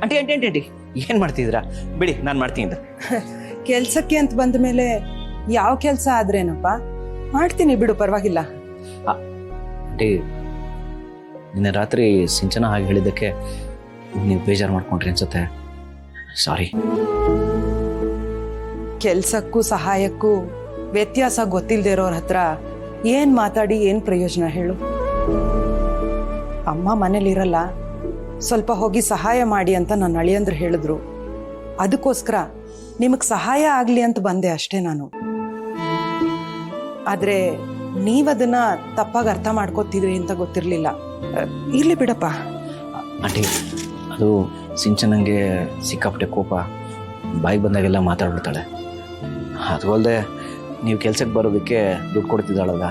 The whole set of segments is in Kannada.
ಆಂಟಿ ಆಂಟಿ ಆಂಟಿ ಆಂಟಿ ಏನು ಮಾಡ್ತಿದ್ದೀರಾ? ಬಿಡಿ, ನಾನು ಮಾಡ್ತೀನಿ. ಕೆಲ್ಸಕ್ಕೆ ಅಂತ ಬಂದ ಮೇಲೆ ಯಾವ ಕೆಲಸ ಆದ್ರೇನಪ್ಪ, ಮಾಡ್ತೀನಿ ಬಿಡು, ಪರವಾಗಿಲ್ಲ. ಆಂಟಿ, ನಿನ್ನೆ ರಾತ್ರಿ ಸಿಂಚನ ಹಾಗೆ ಹೇಳಿದ್ದಕ್ಕೆ ನೀವು ಬೇಜಾರು ಮಾಡ್ಕೊಂಡ್ರಿ ಅನ್ಸುತ್ತೆ. ಸಾರಿ. ಕೆಲ್ಸಕ್ಕೂ ಸಹಾಯಕ್ಕೂ ವ್ಯತ್ಯಾಸ ಗೊತ್ತಿಲ್ಲದೆ ಇರೋರ ಹತ್ರ ಏನ್ ಮಾತಾಡಿ ಏನ್ ಪ್ರಯೋಜನ ಹೇಳು? ಅಮ್ಮ ಮನೇಲಿರಲ್ಲ, ಸ್ವಲ್ಪ ಹೋಗಿ ಸಹಾಯ ಮಾಡಿ ಅಂತ ನನ್ನ ಅಳಿಯಂದ್ರು ಹೇಳಿದ್ರು. ಅದಕ್ಕೋಸ್ಕರ ನಿಮಗ್ ಸಹಾಯ ಆಗ್ಲಿ ಅಂತ ಬಂದೆ ಅಷ್ಟೇ ನಾನು. ಆದ್ರೆ ನೀವದನ್ನ ತಪ್ಪಾಗಿ ಅರ್ಥ ಮಾಡ್ಕೋತಿದ್ರಿ ಅಂತ ಗೊತ್ತಿರ್ಲಿಲ್ಲ. ಇರ್ಲಿ ಬಿಡಪ್ಪ. ಆಂಟಿ, ಅದು ಸಿಂಚನಂಗೆ ಸಿಕ್ಕಾಪಟ್ಟೆ ಕೋಪ, ಬಾಯಿಗೆ ಬಂದಾಗೆಲ್ಲ ಮಾತಾಡ್ಬಿಡ್ತಾಳೆ. ಅದು ಅಲ್ಲದೆ ನೀವು ಕೆಲ್ಸಕ್ಕೆ ಬರೋದಕ್ಕೆ ದುಡ್ಡು ಕೊಡ್ತಿದ್ದಾಳಲ್ಲ,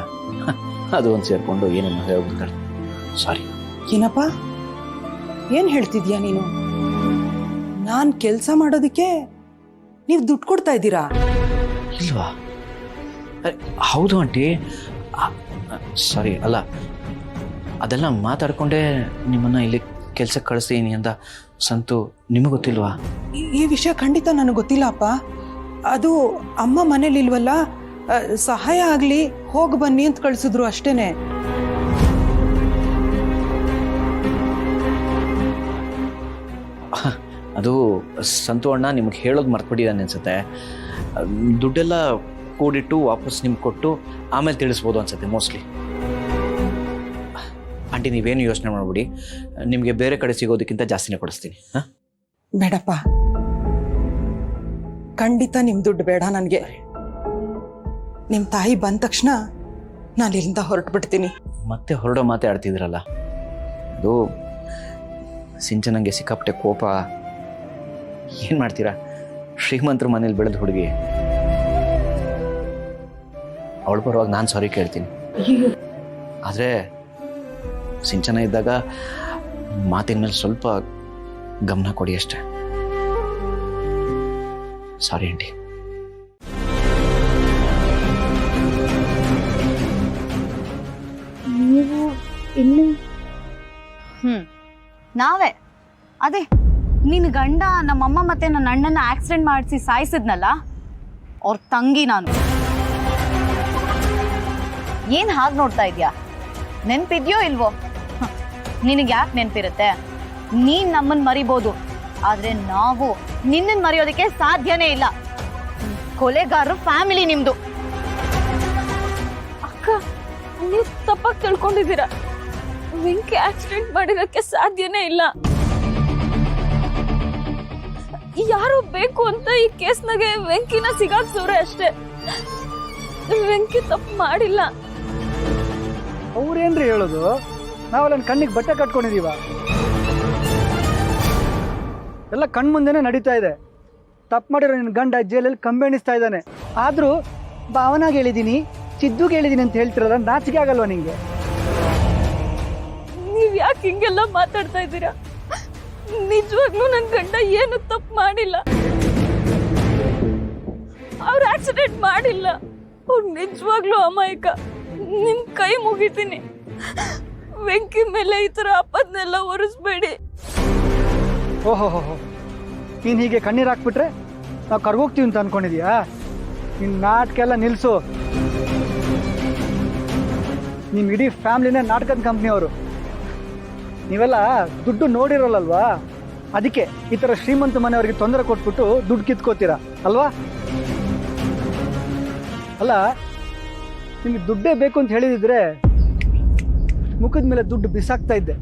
ಅದು ಒಂದು ಸೇರಿಕೊಂಡು ಏನೇನು ಹೇಳ್ಬಿಡ್ತಾಳೆ. ಸಾರಿ. ಏನಪ್ಪ, ಏನ್ ಹೇಳ್ತಿದ್ಯಾ ನೀನು? ನಾನ್ ಕೆಲ್ಸ ಮಾಡೋದಕ್ಕೆ ನೀವು ದುಡ್ಡು ಕೊಡ್ತಾ ಇದ್ದೀರಾ? ಇಲ್ವಾ? ಹೌದು ಆಂಟಿ, ಸಾರಿ. ಅಲ್ಲ, ಅದೆಲ್ಲ ಮಾತಾಡ್ಕೊಂಡೇ ನಿಮ್ಮನ್ನ ಇಲ್ಲಿ ಕೆಲ್ಸಕ್ಕೆ ಕಳಿಸ್ತೀನಿ ಅಂತ ಸಂತು ನಿಮಗೆ ಗೊತ್ತಿಲ್ವಾ? ಈ ವಿಷಯ ಖಂಡಿತ ನನಗೆ ಗೊತ್ತಿಲ್ಲ ಅಪ್ಪ. ಅದು ಅಮ್ಮ ಮನೇಲಿ ಇಲ್ವಲ್ಲ, ಸಹಾಯ ಆಗ್ಲಿ ಹೋಗಿ ಬನ್ನಿ ಅಂತ ಕಳ್ಸಿದ್ರು ಅಷ್ಟೇನೆ. ಅದು ಸಂತು ಅಣ್ಣ ನಿಮ್ಗೆ ಹೇಳೋದು ಮರ್ತ್ಬಿಟ್ಟಿದ್ದಾನೆ ಅನ್ಸುತ್ತೆ. ದುಡ್ಡೆಲ್ಲ ಕೂಡಿಟ್ಟು ವಾಪಸ್ ನಿಮ್ಗೆ ಕೊಟ್ಟು ಆಮೇಲೆ ತಿಳಿಸ್ಬೋದು ಅನ್ಸುತ್ತೆ ಮೋಸ್ಟ್ಲಿ. ಆಂಟಿ, ನೀವೇನು ಯೋಚನೆ ಮಾಡ್ಬಿಡಿ, ನಿಮಗೆ ಬೇರೆ ಕಡೆ ಸಿಗೋದಕ್ಕಿಂತ ಜಾಸ್ತಿನೇ ಕೊಡಿಸ್ತೀನಿ. ಹಾಂ, ಬೇಡಪ್ಪ, ಖಂಡಿತ ನಿಮ್ ದುಡ್ಡು ಬೇಡ ನನಗೆ. ನಿಮ್ ತಾಯಿ ಬಂದ ತಕ್ಷಣ ನಾನು ಇಲ್ಲಿಂದ ಹೊರಟು ಬಿಡ್ತೀನಿ. ಮತ್ತೆ ಹೊರಡೋ ಮಾತೇ ಆಡ್ತಿದ್ರಲ್ಲ. ಅದು ಸಿಂಚನಂಗೆ ಸಿಕ್ಕಾಪಟ್ಟೆ ಕೋಪ. ಏನು ಮಾಡ್ತೀರಾ, ಶ್ರೀಮಂತರ ಮನೇಲಿ ಬೆಳೆದ ಹುಡುಗಿ, ಅವಳ ಪರವಾಗಿ ನಾನು ಸಾರಿ ಕೇಳ್ತೀನಿ. ಆದರೆ ಸಿಂಚನ ಇದ್ದಾಗ ಮಾತಿನ ಮೇಲೆ ಸ್ವಲ್ಪ ಗಮನ ಕೊಡಿ ಅಷ್ಟೆ. Sorry aunty. ನೀವು ಇನ್ನು ನಾವೇ ಅದೇ ನಿನ್ನ ಗಂಡ ನಮ್ಮಮ್ಮ ಮತ್ತೆ ನನ್ನ ಅಣ್ಣನ ಆಕ್ಸಿಡೆಂಟ್ ಮಾಡಿಸಿ ಸಾಯಿಸಿದ್ನಲ್ಲ, ಅವ್ರ ತಂಗಿ ನಾನು. ಏನ್ ಹಾಗೆ ನೋಡ್ತಾ ಇದ್ಯಾ? ನೆನ್ಪಿದ್ಯೋ ಇಲ್ವೋ? ನಿನಗೆ ಯಾಕೆ ನೆನ್ಪಿರುತ್ತೆ? ನೀನ್ ನಮ್ಮನ್ ಮರಿಬೋದು, ಆದ್ರೆ ನಾವು ನಿನ್ನನ್ ಮರೆಯೋದಕ್ಕೆ ಸಾಧ್ಯನೇ ಇಲ್ಲ. ಕೊಲೆಗಾರರು ಫ್ಯಾಮಿಲಿ ನಿಮ್ದು. ಅಕ್ಕ, ನೀವು ತಪ್ಪಾಗಿ ತಿಳ್ಕೊಂಡಿದ್ದೀರಾ. ವೆಂಕಿ ಆಕ್ಸಿಡೆಂಟ್ ಮಾಡಿರೋಕ್ಕೆ ಸಾಧ್ಯನೇ ಇಲ್ಲ. ಯಾರು ಬೇಕು ಅಂತ ಈ ಕೇಸ್ನಾಗೆ ವೆಂಕಿನ ಸಿಗಾಕ್ಸವ್ರೆ ಅಷ್ಟೇ. ವೆಂಕಿ ತಪ್ಪು ಮಾಡಿಲ್ಲ. ಅವ್ರೇನ್ರಿ ಹೇಳೋದು? ನಾವಲ್ಲ ಕಣ್ಣಿಗೆ ಬಟ್ಟೆ ಕಟ್ಕೊಂಡಿದೀವ? ಎಲ್ಲ ಕಣ್ಮುಂದೆನೆ ನಡೀತಾ ಇದೆ. ತಪ್ಪು ಮಾಡಿರೋ ನಿನ್ನ ಗಂಡ ಜೈಲಲ್ಲಿ ಕಂಬೆಣಿಸ್ತಾ ಇದ್ದಾನೆ. ಆದ್ರೂ ಭಾವನಾಗ ಹೇಳಿದೀನಿ, ಸಿದ್ದುಗೆ ಹೇಳಿದೀನಿ ಅಂತ ಹೇಳ್ತಿರಲ್ಲ, ನಾಚಿಕೆ ಆಗಲ್ವಾ ನಿಂಗೆ? ನೀವ್ ಯಾಕೆ ಹಿಂಗೆಲ್ಲ ಮಾತಾಡ್ತಾ ಇದ್ದೀರಾ? ನಿಜವಾಗ್ಲೂ ನನ್ ಗಂಡ ಏನು ತಪ್ಪು ಮಾಡಿಲ್ಲ. ಅವ್ರು ಆಕ್ಸಿಡೆಂಟ್ ಮಾಡಿಲ್ಲ. ಅವ್ರು ನಿಜವಾಗ್ಲೂ ಅಮಾಯಕ. ನಿಮ್ ಕೈ ಮುಗಿತೀನಿ, ವೆಂಕಿ ಮೇಲೆ ಈ ತರ ಅಪದ್ನೆಲ್ಲ ಒರೆಸ್ಬೇಡಿ. ಓಹೋ, ನೀನು ಹೀಗೆ ಕಣ್ಣೀರು ಹಾಕ್ಬಿಟ್ರೆ ನಾವು ಕರ್ಗೋಗ್ತೀವಿ ಅಂತ ಅನ್ಕೊಂಡಿದ್ಯಾ? ನಿನ್ನ ನಾಟಕ ಎಲ್ಲ ನಿಲ್ಲಿಸು. ನಿಮ್ಮ ಇಡೀ ಫ್ಯಾಮಿಲಿನೇ ನಾಟಕದ ಕಂಪ್ನಿಯವರು. ನೀವೆಲ್ಲ ದುಡ್ಡು ನೋಡಿರಲ್ಲಲ್ವಾ, ಅದಕ್ಕೆ ಈ ಥರ ಶ್ರೀಮಂತ ಮನೆಯವ್ರಿಗೆ ತೊಂದರೆ ಕೊಟ್ಬಿಟ್ಟು ದುಡ್ಡು ಕಿತ್ಕೋತೀರಾ ಅಲ್ವಾ? ಅಲ್ಲ, ನಿಮಗೆ ದುಡ್ಡೇ ಬೇಕು ಅಂತ ಹೇಳಿದಿದ್ರೆ ಮುಖದ ಮೇಲೆ ದುಡ್ಡು ಬಿಸಾಕ್ತಾ ಇದ್ದೆ.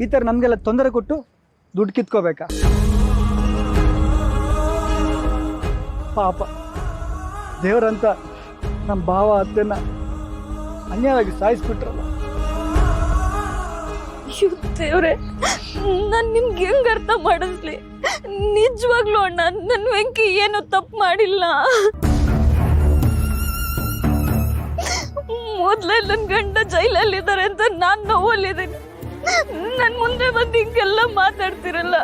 ಈ ಥರ ನಮಗೆಲ್ಲ ತೊಂದರೆ ಕೊಟ್ಟು ದುಡ್ಡು ಕಿತ್ಕೋಬೇಕಾ? ಪಾಪ, ದೇವರಂತ ನಮ್ಮ ಭಾವ ಅತ್ತೆನ ಅನ್ಯಾಯವಾಗಿ ಸಾಯಿಸ್ಬಿಟ್ರಲ್ಲ. ದೇವ್ರೆ, ನಾನ್ ನಿಮ್ಗೆ ಹೆಂಗ್ ಅರ್ಥ ಮಾಡಿಸ್ಲಿ? ನಿಜವಾಗ್ಲೂ ಅಣ್ಣ, ನನ್ ವೆಂಕಿ ಏನು ತಪ್ಪು ಮಾಡಿಲ್ಲ. ಮೊದ್ಲೇ ನನ್ ಗಂಡ ಜೈಲಲ್ಲಿದ್ದಾರೆ ಅಂತ ನಾನ್ ನೋವಲ್ಲಿದ್ದೀನಿ. ನನ್ ಮುಂದೆ ಬಂದು ಹಿಂಗೆಲ್ಲ ಮಾತಾಡ್ತಿರಲ್ಲ,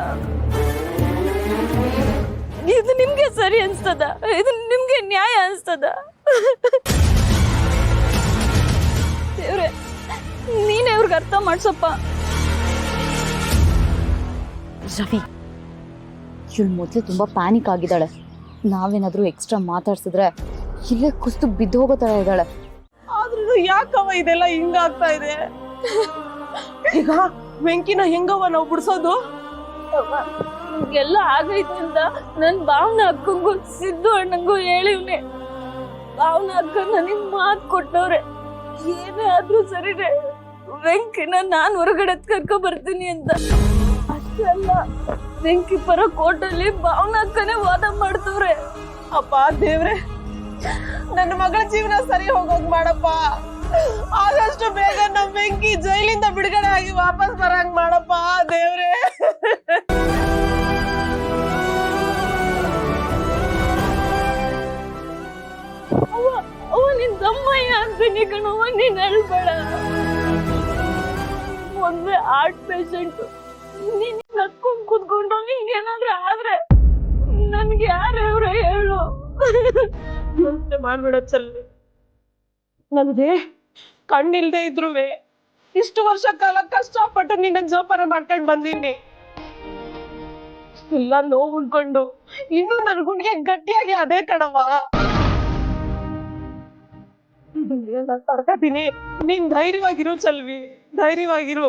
ಇದು ನಿಮ್ಗೆ ಸರಿ ಅನ್ಸ್ತದ? ಇದು ನಿಮ್ಗೆ ನ್ಯಾಯ ಅನ್ಸ್ತದ? ದೇವ್ರೆ, ನೀನೇ ಅವ್ರಿಗೆ ಅರ್ಥ ಮಾಡ್ಸಪ್ಪ. ರವಿ, ಇವಳು ಮೊದಲೇ ತುಂಬ ಪ್ಯಾನಿಕ್ ಆಗಿದ್ದಾಳೆ. ನಾವೇನಾದರೂ ಎಕ್ಸ್ಟ್ರಾ ಮಾತಾಡ್ಸಿದ್ರೆ ಇಲ್ಲೇ ಕುಸ್ತು ಬಿದ್ದು ಹೋಗೋ ಥರ ಇದ್ದಾಳೆ. ಆದ್ರೂ ಯಾಕವ ಇದೆಲ್ಲ ಹಿಂಗಾಗ್ತಾ ಇದೆ? ಈಗ ವೆಂಕಿನ ಹೆಂಗವ ನಾವು ಬಿಡ್ಸೋದು? ಎಲ್ಲ ಆಗೈತೆ ಅಂತ ನನ್ ಭಾವನಾ ಅಕ್ಕಂಗೂ ಸಿದ್ದು ಅಣ್ಣಂಗೂ ಹೇಳಿವ್ನೆ. ಭಾವನಾ ಅಕ್ಕ ನನಗ್ ಮಾತು ಕೊಟ್ಟವ್ರೆ, ಏನೇ ಆದ್ರೂ ಸರಿನೆ ವೆಂಕಿನ ನಾನ್ ಹೊರಗಡೆ ಕರ್ಕೊ ಬರ್ತೀನಿ ಅಂತ. ಅಷ್ಟೇ ಅಲ್ಲ, ವೆಂಕಿ ಪರ ಕೋರ್ಟಲ್ಲಿ ಭಾವನಾ ಅಕ್ಕನೇ ವಾದ ಮಾಡ್ತವ್ರೆ. ಅಪ್ಪ ದೇವ್ರೆ, ನನ್ನ ಮಗಳ ಜೀವನ ಸರಿ ಹೋಗೋಗ್ ಮಾಡಪ್ಪ. ಆದಷ್ಟು ಬೇಗ ನಮ್ ವೆಂಕಿ ಜೈಲಿಂದ ಬಿಡುಗಡೆ ಆಗಿ ವಾಪಸ್ ಬರಂಗ್ ಮಾಡಪ್ಪ ದೇವ್ರೆ. ಅವ ನಿನ್ ತಮ್ಮಯ್ಯ ಅಂತೀನಿ ಕಣವ, ನೀನ್ ಹೇಳ್ಬೇಡ. ಮೊದ್ಲೇ ಹಾರ್ಟ್ ಪೇಷಂಟ್, ನೀನ್ ನಕ್ಕೊಂಡ್ ಕುತ್ಕೊಂಡು ನಿಂಗೇನಾದ್ರೂ ಆದ್ರೆ ನನ್ಗೆ ಯಾರವ್ರ ಹೇಳು. ಮಾಡ್ಬೇಡ ಚಲ್ವಿ. ನನ್ಗೆ ಕಣ್ಣಿಲ್ದೆ ಇದ್ರುವೆ ಇಷ್ಟು ವರ್ಷ ಕಾಲ ಕಷ್ಟಪಟ್ಟು ನಿನ್ನ ಜೋಪಾನ ಮಾಡ್ಕೊಂಡ್ ಬಂದೀನಿ. ಎಲ್ಲ ನೋವು ಉಂಡ್ಕೊಂಡು ಇನ್ನು ನನ್ ಗುಂಡಿಗೆ ಗಟ್ಟಿಯಾಗಿ ಅದೇ ಕಣವ. ತಡ್ಕತೀನಿ. ನೀನ್ ಧೈರ್ಯವಾಗಿರು ಚಲ್ವಿ, ಧೈರ್ಯವಾಗಿರು.